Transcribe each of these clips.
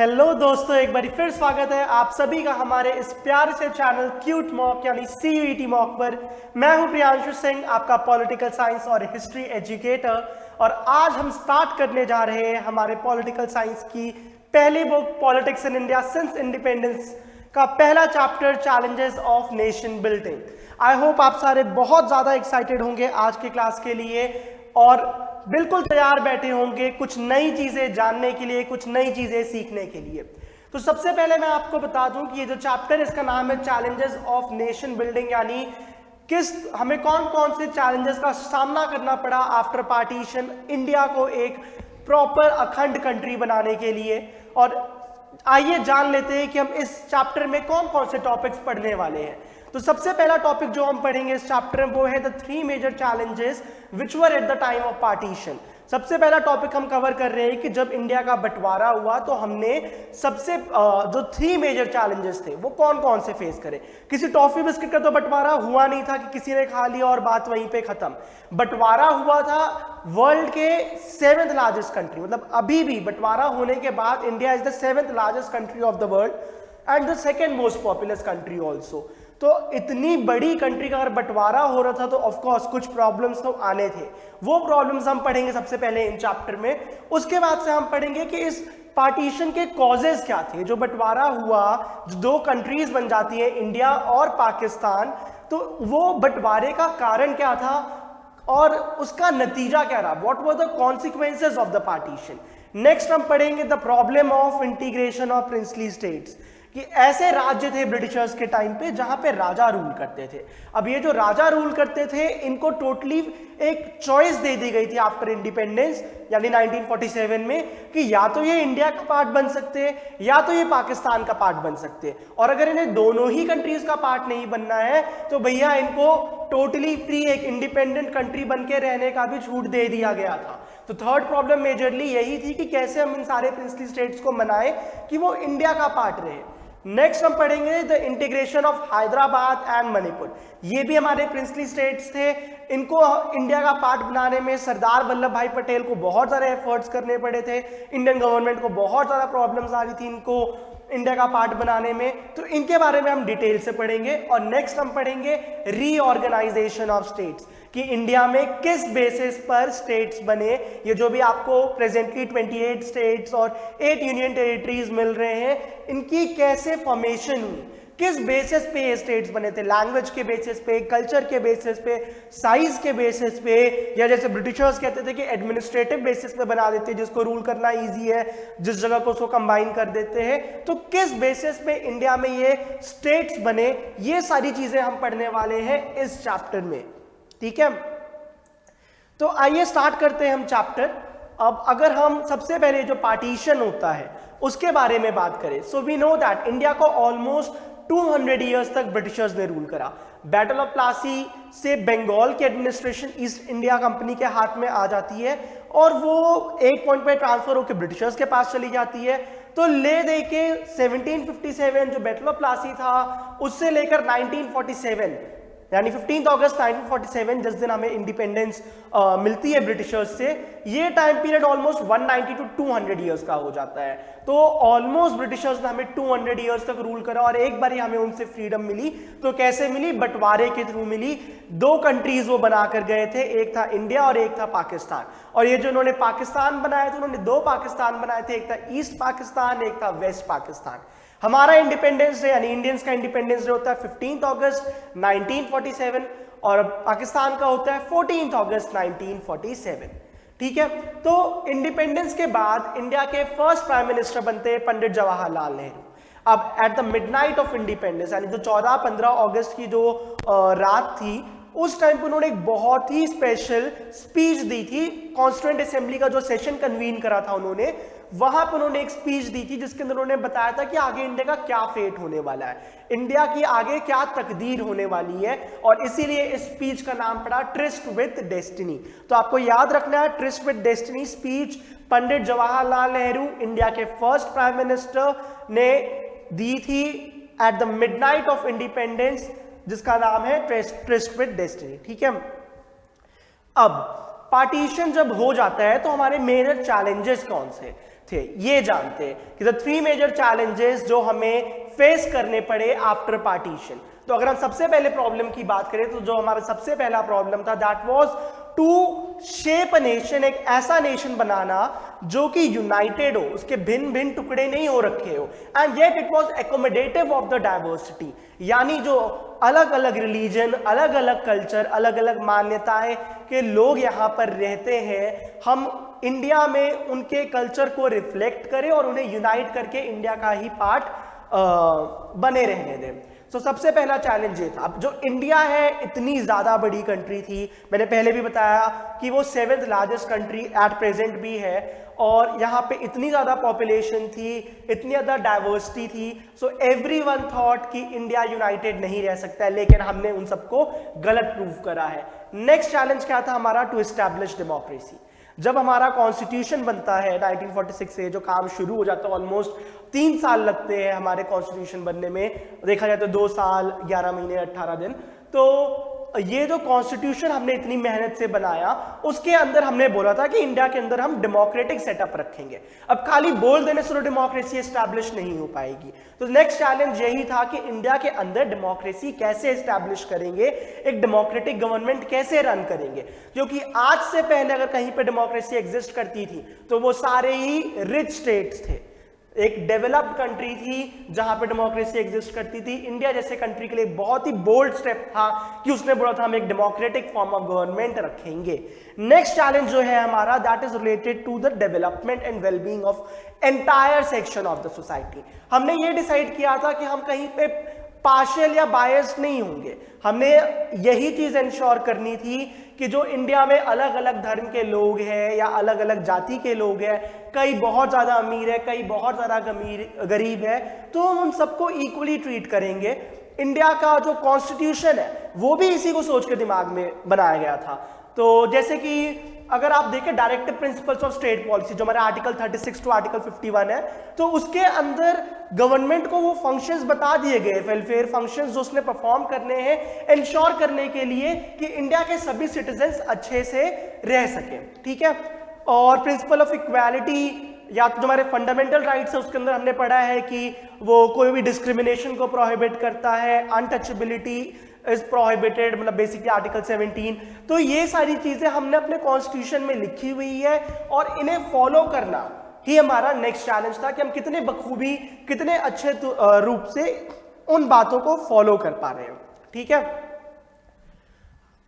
Hello दोस्तों, एक बार फिर स्वागत है आप सभी का हमारे इस प्यारे से चैनल क्यूट मॉक यानी CUET मॉक पर। मैं हूं प्रियांशु सिंह, आपका पॉलिटिकल साइंस और हिस्ट्री एजुकेटर, और आज हम स्टार्ट करने जा रहे हैं हमारे पॉलिटिकल साइंस की पहली book politics in India since independence का पहला chapter challenges of nation building. I hope आप सारे बहुत ज़्यादा एक्साइटेड होंगे आज की क्लास के लिए और बिल्कुल तैयार बैठे होंगे कुछ नई चीजें जानने के लिए, कुछ नई चीजें सीखने के लिए। तो सबसे पहले मैं आपको बता दूं कि ये जो चैप्टर इसका नाम है चैलेंजेस ऑफ नेशन बिल्डिंग, यानी हमें कौन कौन से चैलेंजेस का सामना करना पड़ा आफ्टर पार्टीशन इंडिया को एक प्रॉपर अखंड कंट्री बनाने के लिए। और आइए जान लेते हैं कि हम इस चैप्टर में कौन कौन से टॉपिक्स पढ़ने वाले हैं। तो सबसे पहला टॉपिक जो हम पढ़ेंगे इस चैप्टर में वो है the 3 major challenges which were at the time of partition. सबसे पहला टॉपिक हम कवर कर रहे हैं कि जब इंडिया का बंटवारा हुआ तो हमने सबसे जो 3 मेजर चैलेंजेस थे वो कौन कौन से फेस करे। किसी टॉफी बिस्किट का तो बंटवारा हुआ नहीं था कि किसी ने खा लिया और बात वहीं पे खत्म। बंटवारा हुआ था वर्ल्ड के 7th लार्जेस्ट कंट्री, मतलब अभी भी बंटवारा होने के बाद India is the 7th largest country of the world and the 2nd most populous country also. तो इतनी बड़ी कंट्री का अगर बंटवारा हो रहा था तो ऑफ कोर्स कुछ प्रॉब्लम्स तो आने थे। वो प्रॉब्लम्स हम पढ़ेंगे सबसे पहले इन चैप्टर में। उसके बाद से हम पढ़ेंगे कि इस पार्टीशन के कॉजेज क्या थे। जो बंटवारा हुआ, जो 2 कंट्रीज बन जाती है इंडिया और पाकिस्तान, तो वो बंटवारे का कारण क्या था और उसका नतीजा क्या रहा, what were the consequences of the partition. Next हम पढ़ेंगे the problem of integration of princely states, कि ऐसे राज्य थे ब्रिटिशर्स के टाइम पे जहां पे राजा रूल करते थे। अब ये जो राजा रूल करते थे इनको टोटली एक चॉइस दे दी गई थी आफ्टर इंडिपेंडेंस यानी 1947 में कि या तो ये इंडिया का पार्ट बन सकते हैं या तो ये पाकिस्तान का पार्ट बन सकते हैं। और अगर इन्हें दोनों ही कंट्रीज का पार्ट नहीं बनना है तो भैया इनको टोटली फ्री एक इंडिपेंडेंट कंट्री बन के रहने का भी छूट दे दिया गया था। तो थर्ड प्रॉब्लम मेजरली यही थी कि कैसे हम इन सारे प्रिंसली स्टेट्स को मनाएं कि वो इंडिया का पार्ट रहे। नेक्स्ट हम पढ़ेंगे the integration of Hyderabad and Manipur. ये भी हमारे प्रिंसली स्टेट्स थे, इनको इंडिया का पार्ट बनाने में सरदार वल्लभ भाई पटेल को बहुत सारे एफर्ट्स करने पड़े थे। इंडियन गवर्नमेंट को बहुत ज़्यादा प्रॉब्लम्स आ रही थी इनको इंडिया का पार्ट बनाने में, तो इनके बारे में हम डिटेल से पढ़ेंगे। और नेक्स्ट हम पढ़ेंगे रीऑर्गेनाइजेशन ऑफ स्टेट्स, कि इंडिया में किस बेसिस पर स्टेट्स बने। ये जो भी आपको प्रेजेंटली 28 स्टेट्स और 8 यूनियन टेरिटरीज मिल रहे हैं, इनकी कैसे फॉर्मेशन हुई, किस बेसिस पे ये स्टेट्स बने थे, लैंग्वेज के बेसिस पे, कल्चर के बेसिस पे, साइज के बेसिस पे, या जैसे ब्रिटिशर्स कहते थे कि एडमिनिस्ट्रेटिव बेसिस पे बना देते हैं, जिसको रूल करना इजी है, जिस जगह को उसको कंबाइन कर देते हैं। तो किस बेसिस पे इंडिया में ये स्टेट्स बने, ये सारी चीजें हम पढ़ने वाले हैं इस चैप्टर में, ठीक है। तो आइए स्टार्ट करते हैं हम चैप्टर। अब अगर हम सबसे पहले जो पार्टीशन होता है उसके बारे में बात करें, so we know that India को ऑलमोस्ट 200 ईयर्स तक ब्रिटिशर्स ने रूल करा। बैटल ऑफ प्लासी से बंगाल की एडमिनिस्ट्रेशन ईस्ट इंडिया कंपनी के हाथ में आ जाती है और वो एक पॉइंट पे ट्रांसफर होकर ब्रिटिशर्स के पास चली जाती है। तो ले दे के 1757 जो बैटल ऑफ प्लासी था उससे लेकर 1947 यानी 15 अगस्त 1947 जिस दिन हमें इंडिपेंडेंस मिलती है ब्रिटिशर्स से, ये time period almost 190 to 200 years का हो जाता है। तो ऑलमोस्ट ब्रिटिशर्स ने हमें 200 ईयर्स तक रूल करा और एक बार ही हमें उनसे फ्रीडम मिली। तो कैसे मिली? बंटवारे के थ्रू मिली। 2 कंट्रीज वो बनाकर गए थे, एक था इंडिया और एक था पाकिस्तान। और ये जो उन्होंने पाकिस्तान बनाया था, उन्होंने 2 पाकिस्तान बनाए थे, एक था ईस्ट पाकिस्तान, एक था वेस्ट पाकिस्तान। हमारा इंडिपेंडेंस डे यानी इंडियंस का इंडिपेंडेंस डे होता है 15 अगस्त 1947 और पाकिस्तान का होता है 14 अगस्त 1947, ठीक है। तो इंडिपेंडेंस के बाद इंडिया के फर्स्ट प्राइम मिनिस्टर बनते हैं पंडित जवाहरलाल नेहरू। अब at the midnight of independence यानी जो 14-15 अगस्त की जो रात थी, उस टाइम पे उन्होंने एक बहुत ही स्पेशल स्पीच दी थी। कॉन्स्टिट्यूएंट असेंबली का जो सेशन कन्वीन करा था उन्होंने, वहां पर उन्होंने एक स्पीच दी थी जिसके अंदर उन्होंने बताया था कि आगे इंडिया का क्या फेट होने वाला है, इंडिया की आगे क्या तकदीर होने वाली है। और इसीलिए इस स्पीच का नाम पड़ा ट्रिस्ट विद डेस्टिनी। तो आपको याद रखना है, tourist with destiny speech Pandit Jawaharlal Nehru India के फर्स्ट प्राइम मिनिस्टर ने दी थी at the midnight of independence, जिसका नाम है ट्रिस्ट विद डेस्टिनी, ठीक है। अब पार्टीशन जब हो जाता है तो हमारे मेजर चैलेंजेस कौन से? थे, ये जानते हैं कि द 3 मेजर चैलेंजेस जो हमें फेस करने पड़े आफ्टर पार्टीशन। तो अगर हम सबसे पहले प्रॉब्लम की बात करें तो जो हमारा सबसे पहला प्रॉब्लम था that was to shape a nation, एक ऐसा नेशन बनाना जो कि यूनाइटेड हो, उसके भिन्न भिन्न टुकड़े नहीं हो रखे हो, and yet it was accommodative of the diversity, यानी जो अलग अलग रिलीजन, अलग अलग कल्चर, अलग अलग मान्यताएं के लोग यहाँ पर रहते हैं, हम इंडिया में उनके कल्चर को रिफ्लेक्ट करें और उन्हें यूनाइट करके इंडिया का ही पार्ट बने रहने दें। तो सबसे पहला चैलेंज ये था। अब जो इंडिया है इतनी ज्यादा बड़ी कंट्री थी, मैंने पहले भी बताया कि वो 7th largest country at present भी है, और यहाँ पे इतनी ज्यादा पॉपुलेशन थी, इतनी ज्यादा डाइवर्सिटी थी, सो एवरीवन थॉट कि इंडिया यूनाइटेड नहीं रह सकता है, लेकिन हमने उन सबको गलत प्रूव करा है। नेक्स्ट चैलेंज क्या था हमारा? To establish democracy. जब हमारा कॉन्स्टिट्यूशन बनता है 1946 से, जो काम शुरू हो जाता है, ऑलमोस्ट 3 साल लगते हैं हमारे कॉन्स्टिट्यूशन बनने में, देखा जाए तो 2 साल 11 महीने 18 दिन। तो ये जो कॉन्स्टिट्यूशन हमने इतनी मेहनत से बनाया, उसके अंदर हमने बोला था कि इंडिया के अंदर हम डेमोक्रेटिक सेटअप रखेंगे। अब खाली बोल देने से तो डेमोक्रेसी एस्टैब्लिश नहीं हो पाएगी। तो नेक्स्ट चैलेंज यही था कि इंडिया के अंदर डेमोक्रेसी कैसे एस्टैब्लिश करेंगे, एक डेमोक्रेटिक गवर्नमेंट कैसे रन करेंगे, क्योंकि आज से पहले अगर कहीं पे डेमोक्रेसी एग्जिस्ट करती थी तो वो सारे ही रिच स्टेट्स थे, एक डेवलप्ड कंट्री थी जहां पे डेमोक्रेसी एग्जिस्ट करती थी। इंडिया जैसे कंट्री के लिए बहुत ही बोल्ड स्टेप था कि उसने बोला था हम एक डेमोक्रेटिक फॉर्म ऑफ गवर्नमेंट रखेंगे। नेक्स्ट चैलेंज जो है हमारा, that is related to the development and wellbeing of entire section of the society. हमने ये डिसाइड किया था कि हम कहीं पे पार्शियल या बायस्ड नहीं होंगे, हमने यही चीज इंश्योर करनी थी कि जो इंडिया में अलग अलग धर्म के लोग हैं या अलग अलग जाति के लोग हैं, कई बहुत ज्यादा अमीर है, कई बहुत ज्यादा गरीब है, तो हम उन सबको इक्वली ट्रीट करेंगे। इंडिया का जो कॉन्स्टिट्यूशन है वो भी इसी को सोच के दिमाग में बनाया गया था। तो जैसे कि अगर आप देखें directive principles of state policy, जो हमारा आर्टिकल 36 टू आर्टिकल 51 है, तो उसके अंदर गवर्नमेंट को वो फंक्शंस बता दिए गए, वेलफेयर फंक्शंस जो उसने परफॉर्म करने हैं इंश्योर करने के लिए कि इंडिया के सभी सिटीजन्स अच्छे से रह सके, ठीक है। और प्रिंसिपल ऑफ इक्वालिटी या तो जो हमारे फंडामेंटल राइट्स है उसके अंदर हमने पढ़ा है कि वो कोई भी डिस्क्रिमिनेशन को प्रोहिबिट करता है, अनटचेबिलिटी इज प्रोहिबिटेड, मतलब बेसिकली आर्टिकल 17। तो ये सारी चीजें हमने अपने कॉन्स्टिट्यूशन में लिखी हुई है और इन्हें फॉलो करना ही हमारा नेक्स्ट चैलेंज था कि हम कितने बखूबी, कितने अच्छे रूप से उन बातों को फॉलो कर पा रहे हैं, ठीक है।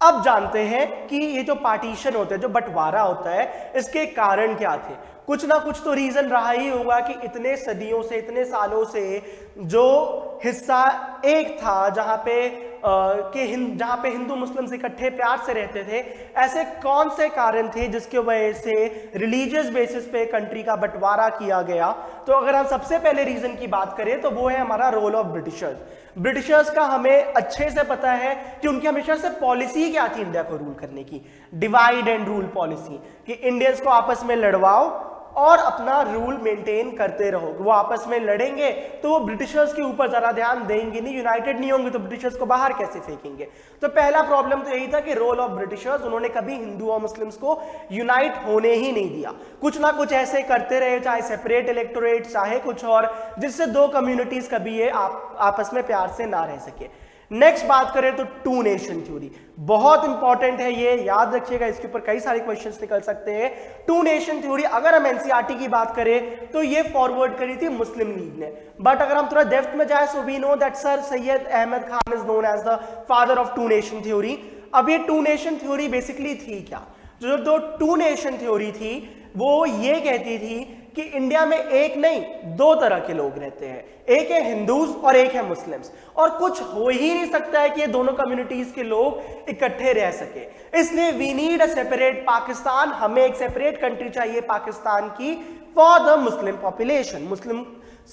अब जानते हैं कि ये जो पार्टीशन होता है, जो बंटवारा होता है, इसके कारण क्या थे। कुछ ना कुछ तो रीजन रहा ही होगा कि इतने सदियों से, इतने सालों से जो हिस्सा एक था जहां पे जहां पे हिंदू मुस्लिम इकट्ठे प्यार से रहते थे, ऐसे कौन से कारण थे जिसके वजह से रिलीजियस बेसिस पे कंट्री का बंटवारा किया गया। तो अगर हम सबसे पहले रीजन की बात करें तो वो है हमारा रोल ऑफ ब्रिटिशर्स। ब्रिटिशर्स का हमें अच्छे से पता है कि उनकी हमेशा से पॉलिसी क्या थी इंडिया को रूल करने की, डिवाइड एंड रूल पॉलिसी, कि इंडियंस को आपस में लड़वाओ और अपना रूल मेंटेन करते रहो। वो आपस में लड़ेंगे तो वो ब्रिटिशर्स के ऊपर जरा ध्यान देंगे नहीं, यूनाइटेड नहीं होंगे तो ब्रिटिशर्स को बाहर कैसे फेंकेंगे। तो पहला प्रॉब्लम तो यही था कि रोल ऑफ ब्रिटिशर्स, उन्होंने कभी हिंदू और मुस्लिम्स को यूनाइट होने ही नहीं दिया, कुछ ना कुछ ऐसे करते रहे, चाहे सेपरेट इलेक्टोरेट, चाहे कुछ और, जिससे दो कम्युनिटीज कभी ये आपस में प्यार से ना रह सके। नेक्स्ट बात करें तो टू नेशन थ्योरी, बहुत इंपॉर्टेंट है ये, याद रखिएगा, इसके ऊपर कई सारे क्वेश्चंस निकल सकते हैं। टू नेशन थ्योरी अगर हम एनसीईआरटी की बात करें तो ये फॉरवर्ड करी थी मुस्लिम लीग ने, बट अगर हम थोड़ा डेप्थ में जाए so we know that sir Syed Ahmed Khan is known as the father of two nation theory. अब ये टू नेशन थ्योरी बेसिकली थी क्या? जो टू नेशन थ्योरी थी वो ये कहती थी कि इंडिया में एक नहीं दो तरह के लोग रहते हैं, एक है हिंदूज और एक है मुस्लिम्स, और कुछ हो ही नहीं सकता है कि ये दोनों कम्युनिटीज के लोग इकट्ठे रह सके। इसलिए we need a separate Pakistan, हमें एक सेपरेट कंट्री चाहिए पाकिस्तान की for the Muslim population, Muslim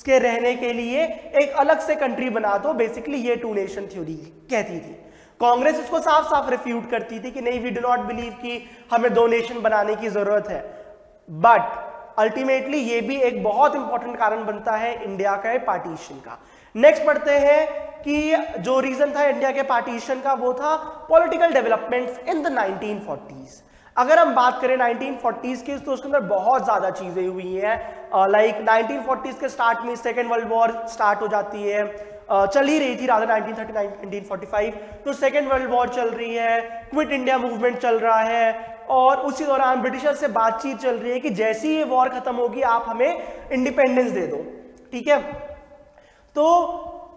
के रहने के लिए एक अलग से कंट्री बना दो। बेसिकली ये टू नेशन थ्योरी कहती थी। कांग्रेस इसको साफ साफ रिफ्यूट करती थी कि नहीं, वी डू नॉट बिलीव कि हमें दो नेशन बनाने की जरूरत है, बट अल्टीमेटली ये भी एक बहुत इंपॉर्टेंट कारण बनता है इंडिया का पार्टीशन का। नेक्स्ट पढ़ते हैं कि जो रीजन था इंडिया के पार्टीशन का वो था political developments in the 1940s। अगर हम बात करें 1940s की तो उसके अंदर बहुत ज़्यादा चीज़ें हुई हैं। लाइक 1940s के स्टार्ट में सेकेंड वर्ल्ड वॉर स्टार्ट हो जाती है, चल ही रही थी रादर 1939 1945, तो सेकेंड वर्ल्ड वॉर चल रही है, क्विट इंडिया मूवमेंट चल रहा है, और उसी दौरान ब्रिटिशर से बातचीत चल रही है कि जैसे ही ये वॉर खत्म होगी आप हमें इंडिपेंडेंस दे दो, ठीक है। तो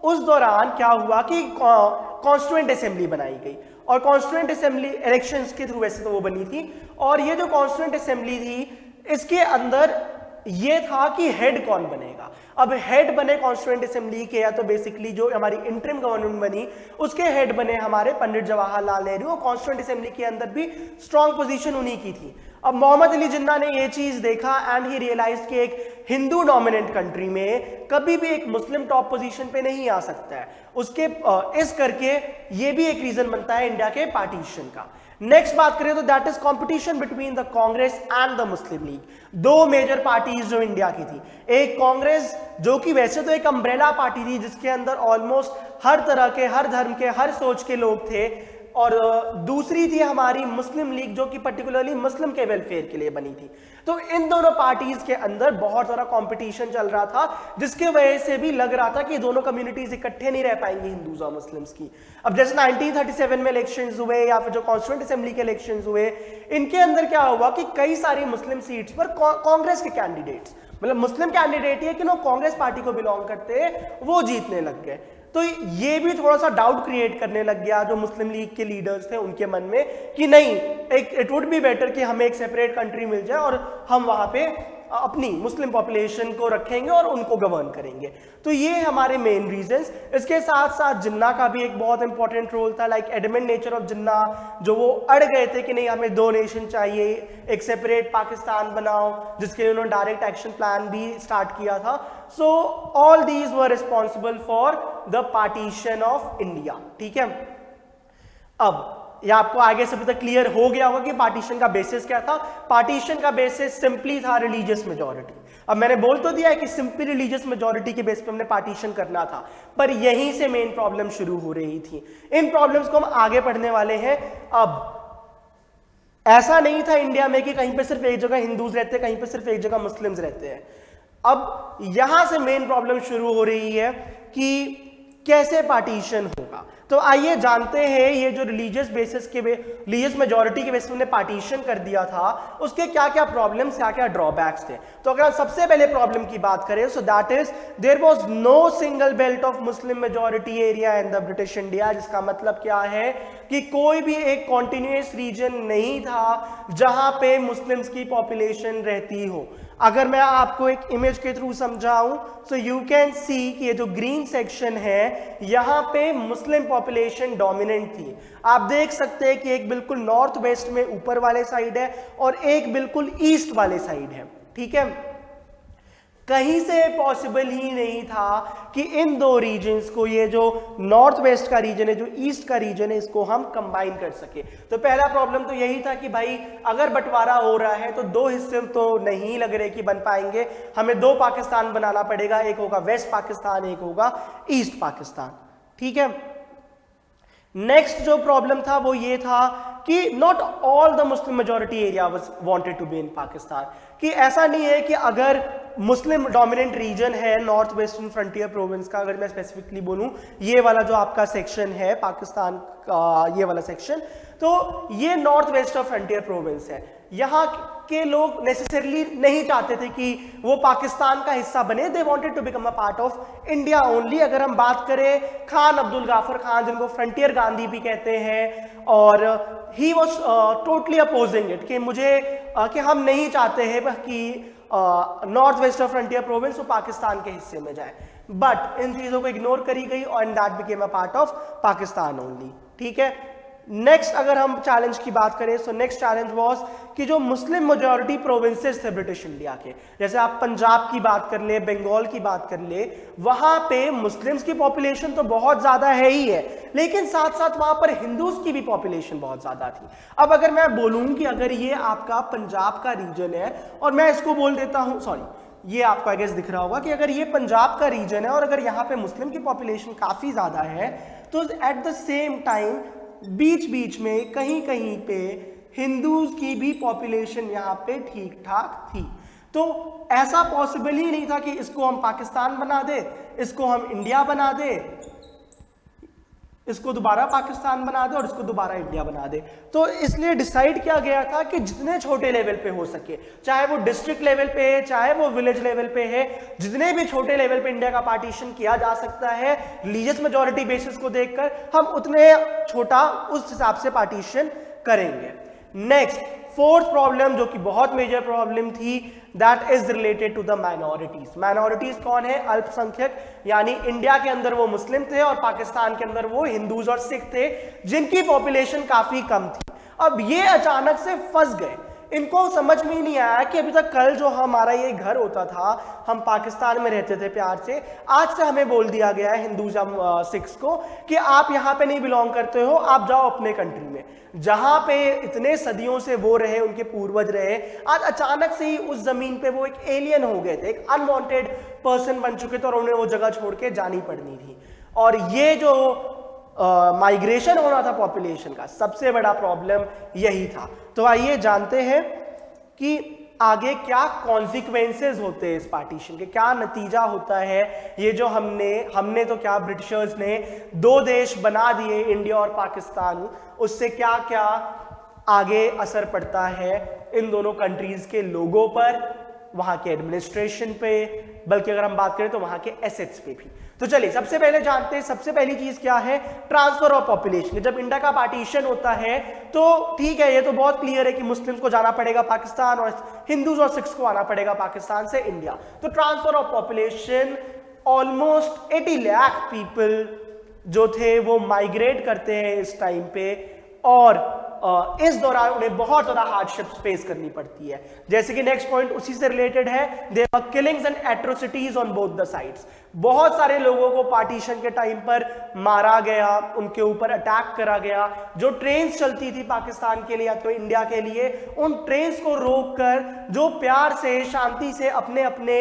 उस दौरान क्या हुआ कि कॉन्स्टिट्यूएंट असेंबली बनाई गई, और कॉन्स्टिट्यूएंट असेंबली इलेक्शंस के थ्रू वैसे तो वो बनी थी, और ये जो कॉन्स्टिट्यूएंट असेंबली थी इसके अंदर ये था कि हेड कौन बनेगा। अब हेड बने कॉन्स्टिट्यूएंट असेंबली के, या तो बेसिकली जो हमारी इंटरिम गवर्नमेंट बनी उसके हेड बने हमारे पंडित जवाहरलाल नेहरू, और कॉन्स्टिट्यूएंट असेंबली के अंदर भी स्ट्रॉन्ग पोजीशन उन्हीं की थी। अब मोहम्मद अली जिन्ना ने ये चीज देखा एंड ही रियलाइज कि एक हिंदू डोमिनेंट कंट्री में कभी भी एक मुस्लिम टॉप पोजीशन पे नहीं आ सकता है, उसके इस करके ये भी एक रीजन बनता है इंडिया के पार्टीशन का। नेक्स्ट बात करें तो that is competition between the Congress and the Muslim league, दो मेजर पार्टीज जो इंडिया की थी, एक कांग्रेस जो कि वैसे तो एक अम्ब्रेला पार्टी थी जिसके अंदर ऑलमोस्ट हर तरह के, हर धर्म के, हर सोच के लोग थे, और दूसरी थी हमारी मुस्लिम लीग जो कि पर्टिकुलरली मुस्लिम के वेलफेयर के लिए बनी थी। तो इन दोनों पार्टीज के अंदर बहुत सारा कंपटीशन चल रहा था, जिसके वजह से भी लग रहा था कि दोनों कम्युनिटीज इकट्ठे नहीं रह पाएंगी हिंदूज और मुस्लिम्स की। अब जैसे 1937 में इलेक्शंस हुए या फिर जो कॉन्स्टिट्यूएंट असेंबली के इलेक्शंस हुए, इनके अंदर क्या हुआ कि कई सारी मुस्लिम सीट्स पर कांग्रेस के कैंडिडेट्स, मतलब मुस्लिम कैंडिडेट ही है कि वो कांग्रेस पार्टी को बिलोंग करते हैं, वो जीतने लग गए। तो ये भी थोड़ा सा डाउट क्रिएट करने लग गया जो मुस्लिम लीग के लीडर्स थे उनके मन में कि नहीं, एक इट वुड बी बेटर कि हमें एक सेपरेट कंट्री मिल जाए और हम वहां पे अपनी मुस्लिम पॉपुलेशन को रखेंगे और उनको गवर्न करेंगे। तो ये हमारे मेन रीजंस। इसके साथ साथ जिन्ना का भी एक बहुत इंपॉर्टेंट रोल था, लाइक एडमेंट नेचर ऑफ जिन्ना, जो वो अड़ गए थे कि नहीं हमें दो नेशन चाहिए, एक सेपरेट पाकिस्तान बनाओ, जिसके लिए उन्होंने डायरेक्ट एक्शन प्लान भी स्टार्ट किया था। So all these were responsible for the partition of India, ठीक है। अब ये आपको आगे से पता क्लियर हो गया होगा कि पार्टीशन का बेसिस क्या था। पार्टीशन का बेसिस सिंपली था रिलीजियस मेजॉरिटी। अब मैंने बोल तो दिया है कि सिंपली रिलीजियस मेजॉरिटी के बेस पे हमने पार्टीशन करना था, पर यहीं से मेन प्रॉब्लम शुरू हो रही थी। इन प्रॉब्लम्स को हम आगे पढ़ने वाले हैं। अब ऐसा नहीं था इंडिया में कि कहीं पे सिर्फ एक जगह हिंदूज रहते हैं, कहीं पे सिर्फ एक जगह मुस्लिम्स रहते हैं। अब यहां से मेन प्रॉब्लम शुरू हो रही है कि कैसे पार्टीशन होगा। तो आइए जानते हैं ये जो रिलीजियस बेसिस के रिलीजियस मेजॉरिटी के बेसिस में पार्टीशन कर दिया था, उसके क्या क्या प्रॉब्लम्स, क्या क्या ड्रॉबैक्स थे। तो अगर सबसे पहले प्रॉब्लम की बात करें, so that is there was no single belt of Muslim majority area in the British India. जिसका मतलब क्या है कि कोई भी एक कॉन्टिन्यूअस रीजन नहीं था जहां पे मुस्लिम्स की पॉपुलेशन रहती हो। अगर मैं आपको एक इमेज के थ्रू समझाऊं, सो यू कैन सी कि ये जो ग्रीन सेक्शन है यहां पे मुस्लिम पॉपुलेशन डोमिनेंट थी। आप देख सकते हैं कि एक बिल्कुल नॉर्थ वेस्ट में ऊपर वाले साइड है और एक बिल्कुल ईस्ट वाले साइड है, ठीक है। कहीं से पॉसिबल ही नहीं था कि इन दो रीजन्स को, ये जो नॉर्थ वेस्ट का रीजन है, जो ईस्ट का रीजन है, इसको हम कंबाइन कर सके। तो पहला प्रॉब्लम तो यही था कि भाई अगर बंटवारा हो रहा है तो दो हिस्से तो नहीं लग रहे कि बन पाएंगे, हमें दो पाकिस्तान बनाना पड़ेगा, एक होगा वेस्ट पाकिस्तान, एक होगा ईस्ट पाकिस्तान, ठीक है। नेक्स्ट जो प्रॉब्लम था वो ये था कि not all the Muslim majority area was wanted to be in Pakistan, कि ऐसा नहीं है कि अगर मुस्लिम डोमिनेंट रीजन है नॉर्थ वेस्टर्न फ्रंटियर प्रोविंस का, अगर मैं स्पेसिफिकली बोलूं ये वाला जो आपका सेक्शन है पाकिस्तान का, ये वाला सेक्शन, तो ये north west of frontier province है। यहाँ के लोग नेसेसरली नहीं चाहते थे कि वो पाकिस्तान का हिस्सा बने, they wanted to become a part of India only. अगर हम बात करें खान अब्दुल गाफर खान, जिनको फ्रंटियर गांधी भी कहते हैं, और he was totally opposing it कि मुझे कि हम नहीं चाहते हैं कि north west of frontier province वो पाकिस्तान के हिस्से में जाए, बट इन चीजों को इग्नोर करी गई और that became a part of Pakistan only, ठीक है। नेक्स्ट अगर हम चैलेंज की बात करें, सो नेक्स्ट चैलेंज वाज कि जो मुस्लिम मेजॉरिटी प्रोविंसेस थे ब्रिटिश इंडिया के, जैसे आप पंजाब की बात कर ले, बंगाल की बात कर ले, वहां पे मुस्लिम्स की पॉपुलेशन तो बहुत ज्यादा है ही है, लेकिन साथ साथ वहां पर हिंदूज की भी पॉपुलेशन बहुत ज्यादा थी। अब अगर मैं बोलूं कि अगर ये आपका पंजाब का रीजन है और मैं इसको बोल देता हूं, सॉरी ये आपको आई गेस दिख रहा होगा कि अगर ये पंजाब का रीजन है और अगर यहाँ पे मुस्लिम की पॉपुलेशन काफी ज्यादा है, तो एट द सेम टाइम बीच बीच में कहीं कहीं पे हिंदूज की भी पॉपुलेशन यहाँ पे ठीक ठाक थी। तो ऐसा पॉसिबल ही नहीं था कि इसको हम पाकिस्तान बना दे, इसको हम इंडिया बना दे, इसको दोबारा पाकिस्तान बना दे और इसको दोबारा इंडिया बना दे। तो इसलिए डिसाइड किया गया था कि जितने छोटे लेवल पे हो सके, चाहे वो डिस्ट्रिक्ट लेवल पे है, चाहे वो विलेज लेवल पे है, जितने भी छोटे लेवल पे इंडिया का पार्टीशन किया जा सकता है रिलीजियस मेजॉरिटी बेसिस को देखकर, हम उतने छोटा उस हिसाब से पार्टीशन करेंगे। नेक्स्ट फोर्थ प्रॉब्लम जो कि बहुत मेजर प्रॉब्लम थी, that is related to the minorities. Minorities कौन है? अल्पसंख्यक, यानी इंडिया के अंदर वो मुस्लिम थे और पाकिस्तान के अंदर वो हिंदूज और सिख थे, जिनकी पॉपुलेशन काफी कम थी। अब ये अचानक से फंस गए, इनको समझ में ही नहीं आया कि अभी तक कल जो हमारा ये घर होता था, हम पाकिस्तान में रहते थे प्यार से, आज से हमें बोल दिया गया है हिंदूज या सिख्स को कि आप यहाँ पे नहीं बिलोंग करते हो, आप जाओ अपने कंट्री में। जहां पे इतने सदियों से वो रहे, उनके पूर्वज रहे, आज अचानक से ही उस जमीन पे वो एक एलियन हो गए थे, एक अनवांटेड पर्सन बन चुके थे और उन्हें वो जगह छोड़ के जानी पड़नी थी। और ये जो माइग्रेशन होना था पॉपुलेशन का, सबसे बड़ा प्रॉब्लम यही था। तो आइए जानते हैं कि आगे क्या कॉन्सिक्वेंसेस होते हैं इस पार्टीशन के, क्या नतीजा होता है। ये जो हमने तो क्या, ब्रिटिशर्स ने दो देश बना दिए इंडिया और पाकिस्तान, उससे क्या क्या आगे असर पड़ता है इन दोनों कंट्रीज के लोगों पर, वहां के एडमिनिस्ट्रेशन पे, बल्कि अगर हम बात करें तो वहां के एसेट्स पे भी। तो चलिए सबसे पहले जानते हैं, सबसे पहली चीज क्या है, ट्रांसफर ऑफ पॉपुलेशन। जब इंडिया का पार्टीशन होता है तो ठीक है, ये तो बहुत क्लियर है कि मुस्लिम्स को जाना पड़ेगा पाकिस्तान और हिंदूज और सिख्स को आना पड़ेगा पाकिस्तान से इंडिया। तो transfer of population, almost 80 lakh people जो थे वो माइग्रेट करते हैं इस टाइम पे, और इस दौरान उन्हें बहुत ज्यादा हार्डशिप्स फेस करनी पड़ती है। जैसे कि नेक्स्ट पॉइंट उसी से रिलेटेड है, there were killings and atrocities on both the sides. बहुत सारे लोगों को पार्टीशन के टाइम पर मारा गया, उनके ऊपर अटैक करा गया। जो ट्रेन्स चलती थी पाकिस्तान के लिए या तो इंडिया के लिए, उन ट्रेन्स को रोककर जो प्यार से शांति से अपने अपने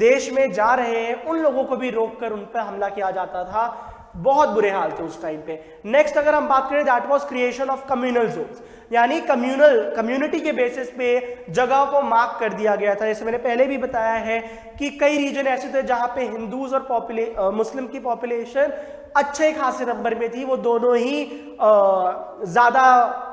देश में जा रहे हैं, उन लोगों को भी रोककर उन पर हमला किया जाता था। बहुत बुरे हाल थे उस टाइम पे। नेक्स्ट अगर हम बात करें, that was creation of communal zones, यानी कम्युनिटी के बेसिस पे जगह को मार्क कर दिया गया था। जैसे मैंने पहले भी बताया है कि कई रीजन ऐसे थे जहां पे हिंदूज और मुस्लिम की पॉपुलेशन अच्छे खासे नंबर में थी, वो दोनों ही ज्यादा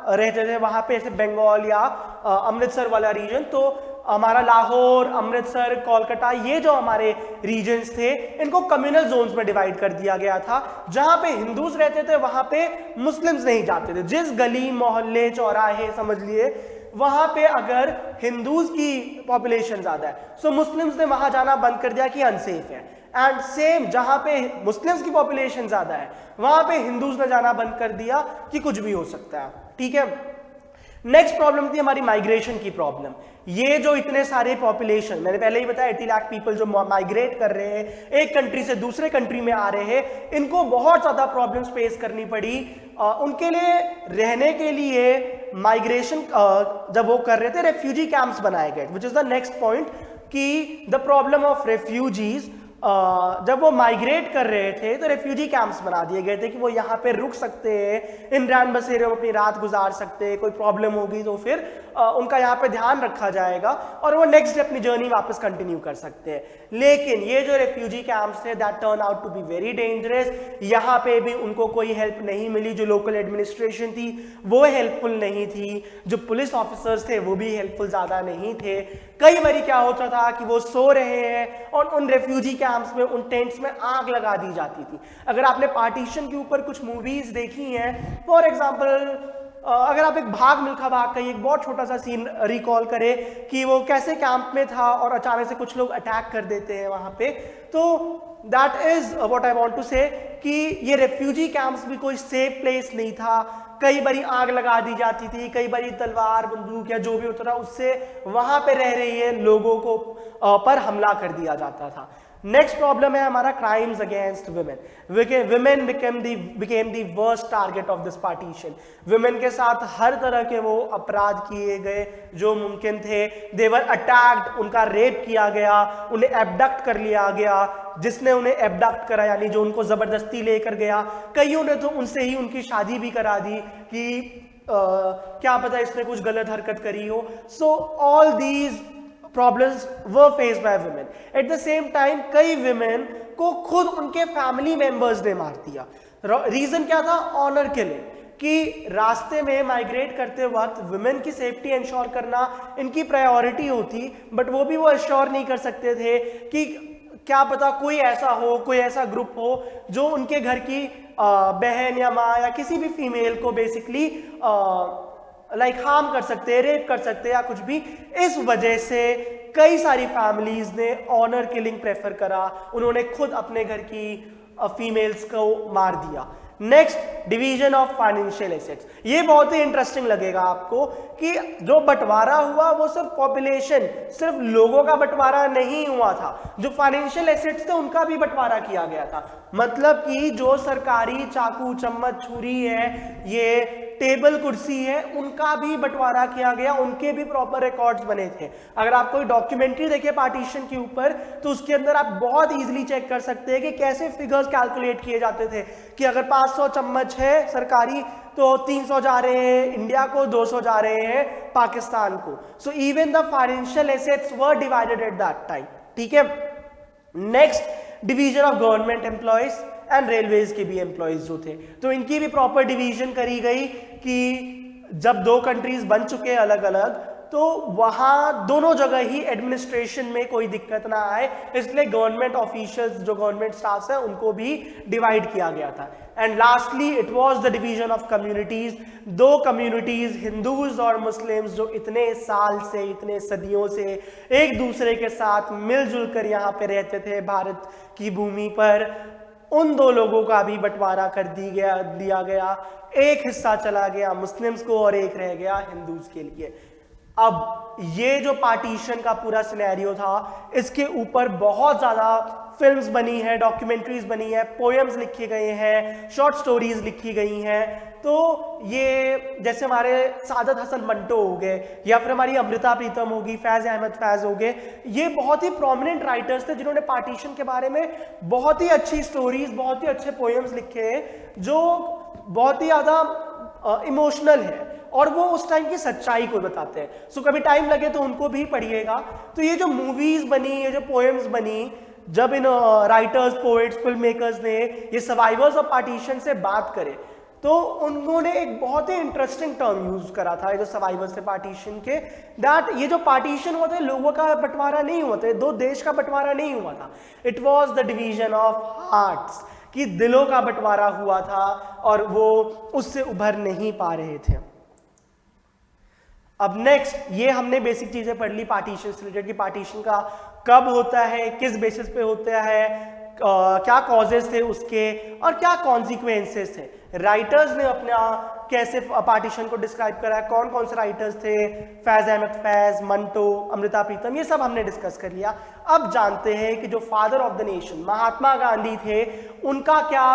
रहते थे वहां पे, जैसे बंगाल या अमृतसर वाला रीजन। तो हमारा लाहौर, अमृतसर, कोलकाता, ये जो हमारे रीजन्स थे, इनको कम्युनल जोन्स में डिवाइड कर दिया गया था। जहां पे हिंदूज रहते थे वहां पे मुस्लिम्स नहीं जाते थे। जिस गली, मोहल्ले, चौराहे समझ लिए, वहां पे अगर हिंदूज की पॉपुलेशन ज्यादा है, सो मुस्लिम्स ने वहां जाना बंद कर दिया कि अनसेफ है। एंड सेम जहां पे मुस्लिम्स की पॉपुलेशन ज्यादा है, वहां पे हिंदूज ने जाना बंद कर दिया कि कुछ भी हो सकता है। ठीक है। नेक्स्ट प्रॉब्लम थी हमारी माइग्रेशन की प्रॉब्लम। ये जो इतने सारे पॉपुलेशन, मैंने पहले ही बताया 80 लाख पीपल जो माइग्रेट कर रहे हैं, एक कंट्री से दूसरे कंट्री में आ रहे हैं, इनको बहुत ज्यादा प्रॉब्लम्स फेस करनी पड़ी। उनके लिए रहने के लिए माइग्रेशन जब वो कर रहे थे, रेफ्यूजी कैंप्स बनाए गए, which is the next point, कि द प्रॉब्लम ऑफ रेफ्यूजीज। जब वो माइग्रेट कर रहे थे तो रेफ्यूजी कैंप्स बना दिए गए थे कि वो यहाँ पे रुक सकते हैं, इन रैन बसेरों में अपनी रात गुजार सकते हैं, कोई प्रॉब्लम होगी तो फिर उनका यहाँ पे ध्यान रखा जाएगा और वो नेक्स्ट डे अपनी जर्नी वापस कंटिन्यू कर सकते हैं। लेकिन ये जो रेफ्यूजी कैंप्स थे, that turn out to be very dangerous. यहाँ पे भी उनको कोई हेल्प नहीं मिली। जो लोकल एडमिनिस्ट्रेशन थी वो हेल्पफुल नहीं थी, जो पुलिस ऑफिसर्स थे वो भी हेल्पफुल ज्यादा नहीं थे। कई बार क्या होता था कि वो सो रहे हैं और उन रेफ्यूजी कैंप्स में, उन टेंट्स में आग लगा दी जाती थी। अगर आपने पार्टीशन के ऊपर कुछ मूवीज देखी हैं, फॉर एग्जांपल अगर आप एक भाग मिल्खा भाग का एक बहुत छोटा सा सीन रिकॉल करें कि वो कैसे कैंप में था और अचानक से कुछ लोग अटैक कर देते हैं वहां पे, तो that is what I want to say कि ये रेफ्यूजी कैंप्स भी कोई सेफ प्लेस नहीं था। कई बारी आग लगा दी जाती थी, कई बारी तलवार, बंदूक या जो भी होता था उससे वहां पे रह रही है लोगों को पर हमला कर दिया जाता था। नेक्स्ट प्रॉब्लम है हमारा crimes against women. Women became the worst target of this partition. Women के साथ हर तरह के वो अपराध किए गए जो मुमकिन थे। दे वर अटैक्ड, उनका रेप किया गया, उन्हें एबडक्ट कर लिया गया। जिसने उन्हें एबडक्ट करा यानी जो उनको जबरदस्ती लेकर गया, कईयों ने तो उनसे ही उनकी शादी भी करा दी कि क्या पता इसने कुछ गलत हरकत करी हो। So all these problems were face by women. At the same time कई वुमेन को खुद उनके फैमिली मेंबर्स ने मार दिया। रीजन क्या था? ऑनर किलिंग, कि रास्ते में माइग्रेट करते वक्त वुमेन की सेफ्टी इंश्योर करना इनकी प्रायोरिटी होती, बट वो भी वो इंश्योर नहीं कर सकते थे कि क्या पता कोई ऐसा हो, कोई ऐसा ग्रुप हो जो उनके घर की बहन या माँ या किसी भी फीमेल को बेसिकली लाइक हार्म कर सकते हैं, रेप कर सकते हैं या कुछ भी। इस वजह से कई सारी फैमिलीज ने ऑनर किलिंग प्रेफर करा, उन्होंने खुद अपने घर की फीमेल्स को मार दिया। Next, division of financial assets. ये बहुत ही इंटरेस्टिंग लगेगा आपको कि जो बंटवारा हुआ वो सिर्फ पॉपुलेशन, सिर्फ लोगों का बंटवारा नहीं हुआ था, जो फाइनेंशियल एसेट्स थे उनका भी बंटवारा किया गया था। मतलब कि जो सरकारी चाकू चम्मच छुरी है, ये टेबल कुर्सी है, उनका भी बंटवारा किया गया, उनके भी प्रॉपर रिकॉर्ड्स बने थे। अगर आप कोई डॉक्यूमेंट्री देखें पार्टीशन के ऊपर तो उसके अंदर आप बहुत इजीली चेक कर सकते हैं कि कैसे फिगर्स कैलकुलेट किए जाते थे कि अगर 500 चम्मच है सरकारी तो 300 जा रहे हैं इंडिया को, 200 जा रहे हैं पाकिस्तान को। So even the financial assets were divided at that time. ठीक है। Next, division of government employees and railways के भी एम्प्लॉयज जो थे, तो इनकी भी प्रॉपर डिवीजन करी गई कि जब दो कंट्रीज बन चुके हैं अलग अलग तो वहां दोनों जगह ही एडमिनिस्ट्रेशन में कोई दिक्कत ना आए, इसलिए गवर्नमेंट ऑफिशियल्स जो गवर्नमेंट स्टाफ है उनको भी डिवाइड किया गया था। And lastly it was the division of communities. दो कम्युनिटीज, हिंदूज और मुस्लिम्स, जो इतने साल से, इतने सदियों से एक दूसरे के साथ मिलजुल कर यहाँ पे रहते थे भारत की भूमि पर, उन दो लोगों का भी बंटवारा कर दिया गया। एक हिस्सा चला गया मुस्लिम्स को और एक रह गया हिंदूज के लिए। अब ये जो पार्टीशन का पूरा सिनेरियो था, इसके ऊपर बहुत ज़्यादा फिल्म्स बनी है, डॉक्यूमेंट्रीज बनी है, पोएम्स लिखे गए हैं, शॉर्ट स्टोरीज लिखी गई हैं। तो ये जैसे हमारे सादत हसन मंटो हो गए या फिर हमारी अमृता प्रीतम होगी, फैज़ अहमद फैज़ हो गए, ये बहुत ही प्रोमिनेंट राइटर्स थे जिन्होंने पार्टीशन के बारे में बहुत ही अच्छी स्टोरीज, बहुत ही अच्छे पोएम्स लिखे हैं जो बहुत ही ज़्यादा इमोशनल है और वो उस टाइम की सच्चाई को बताते हैं। सो कभी टाइम लगे तो उनको भी पढ़िएगा। तो ये जो मूवीज बनी, ये जो पोएम्स बनी, जब इन राइटर्स, पोएट्स, फिल्म मेकर्स ने ये सर्वाइवर्स ऑफ पार्टीशन से बात करे तो उन्होंने एक बहुत ही इंटरेस्टिंग टर्म यूज करा था, ये जो सर्वाइवर्स थे पार्टीशन के, दैट ये जो पार्टीशन हुआ था लोगों का बंटवारा नहीं हुआ था, दो देश का बंटवारा नहीं हुआ था, it was the division of hearts, कि दिलों का बंटवारा हुआ था और वो उससे उभर नहीं पा रहे थे। अब नेक्स्ट, ये हमने बेसिक चीजें पढ़ ली पार्टीशन से रिलेटेड, कि पार्टीशन का कब होता है, किस बेसिस पे होता है, क्या कॉजेस थे उसके और क्या कॉन्सिक्वेंसेस थे। राइटर्स ने अपना कैसे पार्टीशन को डिस्क्राइब करा, कौन कौन से राइटर्स थे, फैज़ अहमद फैज़, मंटो, अमृता प्रीतम, ये सब हमने डिस्कस कर लिया। अब जानते हैं कि जो father of the nation Mahatma Gandhi थे, उनका क्या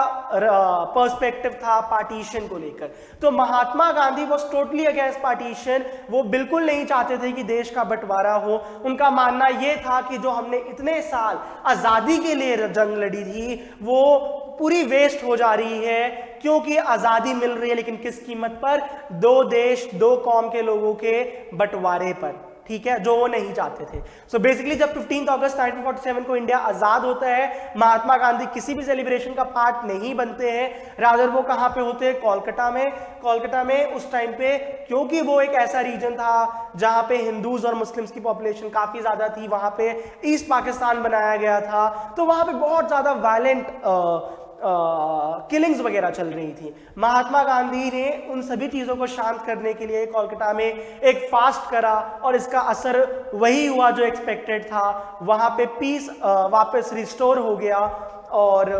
पर्सपेक्टिव था पार्टीशन को लेकर। तो Mahatma Gandhi was totally against partition, वो बिल्कुल नहीं चाहते थे कि देश का बंटवारा हो। उनका मानना ये था कि जो हमने इतने साल आज़ादी के लिए जंग लड़ी थी वो पूरी वेस्ट हो जा रही है, क्योंकि आज़ादी मिल रही है लेकिन किस कीमत पर, दो देश दो कौम के लोगों के बंटवारे पर। ठीक है, जो वो नहीं चाहते थे। सो बेसिकली जब 15 अगस्त 1947 को इंडिया आज़ाद होता है, महात्मा गांधी किसी भी सेलिब्रेशन का पार्ट नहीं बनते हैं, रादर वो कहाँ पे होते हैं, कोलकाता में। कोलकाता में उस टाइम पे, क्योंकि वो एक ऐसा रीजन था जहाँ पे हिंदूज और मुस्लिम्स की पॉपुलेशन काफ़ी ज़्यादा थी, वहाँ पे ईस्ट पाकिस्तान बनाया गया था, तो वहाँ पे बहुत ज़्यादा वायलेंट किलिंग्स वगैरह चल रही थी। महात्मा गांधी ने उन सभी चीज़ों को शांत करने के लिए कोलकाता में एक फास्ट करा और इसका असर वही हुआ जो एक्सपेक्टेड था। वहाँ पे पीस वापस रिस्टोर हो गया और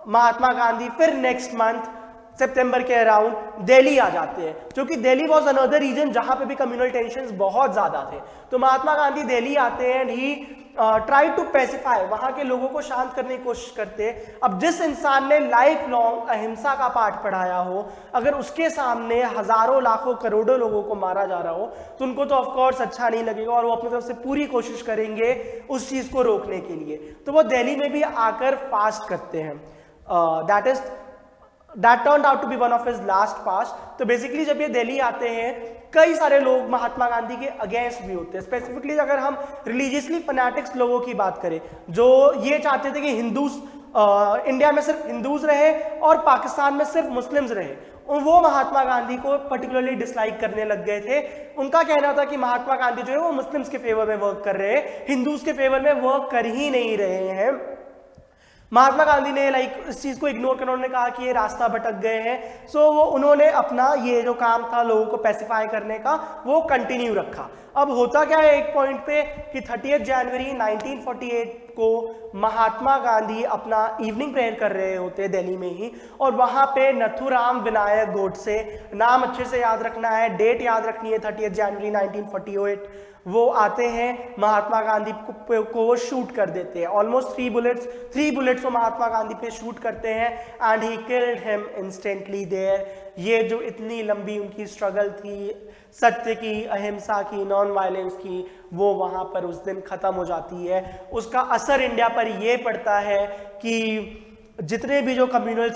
महात्मा गांधी फिर नेक्स्ट मंथ सितंबर के अराउंड दिल्ली आ जाते हैं, क्योंकि दिल्ली वॉज अनदर रीजन जहाँ पे भी कम्युनल टेंशंस बहुत ज़्यादा थे। तो महात्मा गांधी दिल्ली आते हैं and he try to pacify, वहाँ के लोगों को शांत करने की कोशिश करते हैं। अब जिस इंसान ने लाइफ लॉन्ग अहिंसा का पाठ पढ़ाया हो, अगर उसके सामने हजारों लाखों करोड़ों लोगों को मारा जा रहा हो तो उनको तो ऑफकोर्स अच्छा नहीं लगेगा और वो अपनी तरफ से पूरी कोशिश करेंगे उस चीज़ को रोकने के लिए। तो वो दिल्ली में भी आकर फास्ट करते हैं। That is That turned out to be one of his last pass. तो बेसिकली जब ये दिल्ली आते हैं, कई सारे लोग महात्मा गांधी के अगेंस्ट भी होते हैं। स्पेसिफिकली अगर हम रिलीजियसली फैनेटिक्स लोगों की बात करें, जो ये चाहते थे कि हिंदूज इंडिया में सिर्फ हिंदूज रहे और पाकिस्तान में सिर्फ मुस्लिम्स रहे, वो महात्मा गांधी को पर्टिकुलरली डिसलाइक करने लग गए थे। उनका कहना था कि महात्मा गांधी जो है वो मुस्लिम्स के फेवर में वर्क कर रहे हैं, हिंदूज के फेवर में वर्क कर ही नहीं रहे हैं। महात्मा गांधी ने इस चीज को इग्नोर कर उन्होंने कहा कि ये रास्ता भटक गए हैं। सो वो उन्होंने अपना ये जो काम था लोगों को पैसिफाई करने का वो कंटिन्यू रखा। अब होता क्या है एक पॉइंट पे कि 30 जनवरी 1948 को महात्मा गांधी अपना इवनिंग प्रेयर कर रहे होते हैं दिल्ली में ही, और वहां पे नथुराम विनायक गोडसे, नाम अच्छे से याद रखना है, डेट याद रखनी है, 30 जनवरी 1948, वो आते हैं, महात्मा गांधी को वो शूट कर देते हैं। ऑलमोस्ट 3 बुलेट्स वो महात्मा गांधी पे शूट करते हैं and he killed him instantly there. ये जो इतनी लंबी उनकी स्ट्रगल थी सत्य की, अहिंसा की, नॉन वायलेंस की, वो वहां पर उस दिन खत्म हो जाती है। उसका असर इंडिया पर ये पड़ता है कि जितने भी जो कम्युनल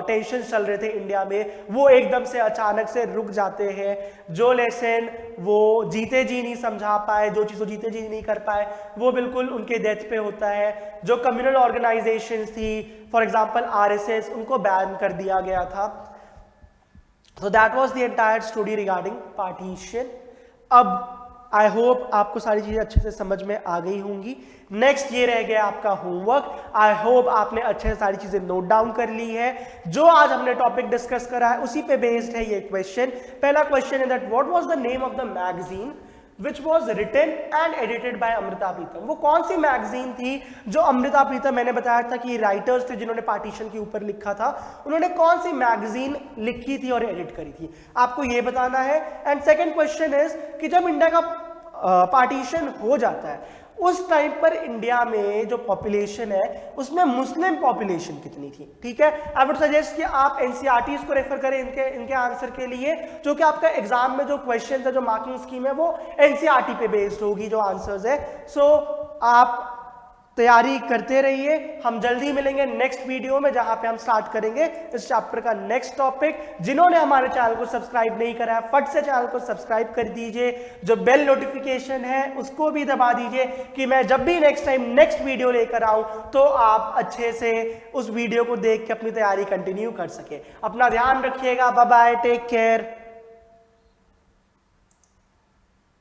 टेंशन चल रहे थे इंडिया में, वो एकदम से अचानक से रुक जाते हैं। जो लेसन वो जीते जी नहीं समझा पाए, जो चीज़ वो जीते जी नहीं कर पाए, वो बिल्कुल उनके डेथ पे होता है। जो कम्युनल ऑर्गेनाइजेशंस थी, फॉर एग्जांपल आरएसएस, उनको बैन कर दिया गया था। तो that was the entire story regarding partition. अब आई होप आपको सारी चीजें अच्छे से समझ में आ गई होंगी। नेक्स्ट ये रह गया आपका होमवर्क। आई होप आपने अच्छे से सारी चीजें नोट डाउन कर ली है। जो आज हमने टॉपिक डिस्कस करा है उसी पे बेस्ड है ये क्वेश्चन। पहला क्वेश्चन है that what was the name of the magazine which was written and edited by Amrita Pritam. वो कौन सी मैगजीन थी जो अमृता प्रीतम, मैंने बताया था कि राइटर्स थे जिन्होंने पार्टीशन के ऊपर लिखा था, उन्होंने कौन सी मैगजीन लिखी थी और एडिट करी थी, आपको ये बताना है। एंड सेकंड क्वेश्चन इज कि जब इंडिया का पार्टीशन हो जाता है उस टाइम पर इंडिया में जो पॉपुलेशन है उसमें मुस्लिम पॉपुलेशन कितनी थी, ठीक है। आई वुड सजेस्ट कि आप एनसीईआरटीज को रेफर करें इनके आंसर के लिए, जो कि आपका एग्जाम में जो क्वेश्चन है, जो मार्किंग स्कीम है, वो एनसीईआरटी पे बेस्ड होगी जो आंसर्स है। सो आप तैयारी करते रहिए। हम जल्दी मिलेंगे नेक्स्ट वीडियो में जहां पे हम स्टार्ट करेंगे इस चैप्टर का नेक्स्ट टॉपिक। जिन्होंने हमारे चैनल को सब्सक्राइब नहीं करा है फट से चैनल को सब्सक्राइब कर दीजिए, जो बेल नोटिफिकेशन है उसको भी दबा दीजिए कि मैं जब भी नेक्स्ट टाइम नेक्स्ट वीडियो लेकर आऊं तो आप अच्छे से उस वीडियो को देख के अपनी तैयारी कंटिन्यू कर सके। अपना ध्यान रखिएगा। Bye bye, take care.